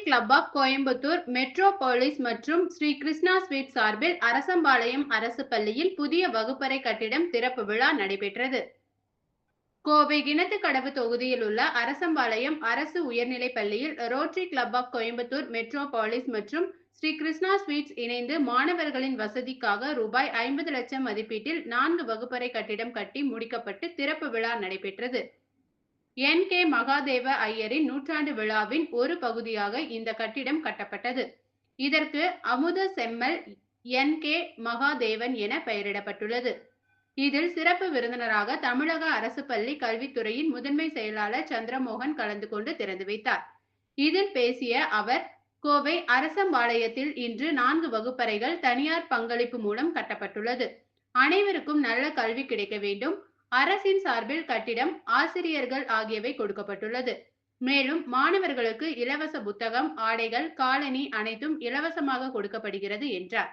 Club of Coimbatore, metropolis மற்றும் Sri Krishna sweets சார்பில் அரசம்பாளையம் அரசு பள்ளியில் புதிய வகுப்பறை கட்டிடம் திறப்பு விழா நடைபெற்றது. கோவை கிணத்துக்கடவு தொகுதியில் உள்ள அரசம்பாளையம் அரசு உயர்நிலைப் பள்ளியில் rotary club of Coimbatore, metropolis மற்றும் ஸ்ரீ கிருஷ்ணா ஸ்வீட்ஸ் இணைந்து மாணவர்களின் வசதிக்காக ரூபாய் 50 லட்சம் மதிப்பீட்டில் 4 வகுப்பறை கட்டிடம் கட்டி முடிக்கப்பட்டு திறப்பு விழா நடைபெற்றது. N.K. மகாதேவ ஐயரின் நூற்றாண்டு விழாவின் ஒரு பகுதியாக இந்த கட்டிடம் கட்டப்பட்டது. இதற்கு அமுத செம்மல் N.K. மகாதேவன் என பெயரிடப்பட்டுள்ளது. இதில் சிறப்பு விருந்தினராக தமிழக அரசு பள்ளி கல்வித்துறையின் முதன்மை செயலாளர் சந்திரமோகன் கலந்து கொண்டு திறந்து வைத்தார். இதில் பேசிய அவர், கோவை அரசம்பாளையத்தில் இன்று 4 வகுப்பறைகள் தனியார் பங்களிப்பு மூலம் கட்டப்பட்டுள்ளது. அனைவருக்கும் நல்ல கல்வி கிடைக்க வேண்டும். அரசின் சார்பில் கட்டிடம், ஆசிரியர்கள் ஆகியவை கொடுக்கப்பட்டுள்ளது. மேலும் மாணவர்களுக்கு இலவச புத்தகம், ஆடைகள், காலணி அனைத்தும் இலவசமாக கொடுக்கப்படுகிறது என்றார்.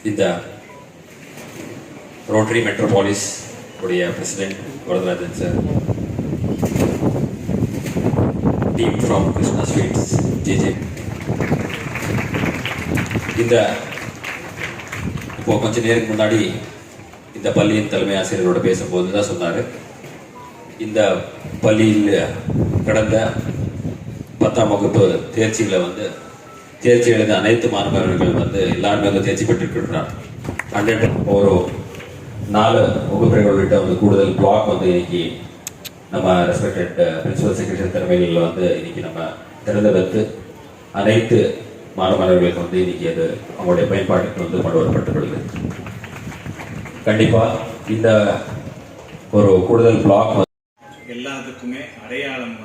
இந்த ரோட்டரி மெட்ரோபாலிஸ் உடைய president Varadarajan sir, team from Krishna sweets J. இந்த இப்போ கொஞ்ச நேரம் முன்னாடி இந்த பள்ளியின் தலைமை ஆசிரியரோட பேசும்போது தான் சொன்னார், இந்த பள்ளியில் கடந்த 10ஆம் வகுப்பு தேர்ச்சிகளை தேர்ச்சி எழுத அனைத்து மாணவர்கள் எல்லாருமே தேர்ச்சி பெற்றிருக்கிறார். 100 ஒரு 4 வகுப்பறைகள் உள்ளிட்ட கூடுதல் பிளாக் இன்னைக்கு நம்ம ரெஸ்பெக்டட் பிரின்சிபல் செக்ரட்டரி தலைமையில் இன்னைக்கு நம்ம திறந்து வைத்து அனைத்து மாணவர்களுக்கு இன்னைக்கு அது அவங்களுடைய பயன்பாட்டுக்கு கொண்டு வரப்பட்டுள்ளது. கண்டிப்பா இந்த ஒரு கூடுதல் பிளாக் எல்லாத்துக்குமே அடையாளம்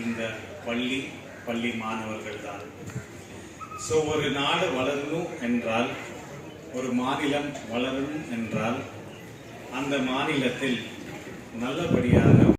இந்த பள்ளி மாணவர்கள் தான். ஸோ ஒரு நாடு வளரணும் என்றால், ஒரு மாநிலம் வளரணும் என்றால், அந்த மாநிலத்தில் நல்லபடியாக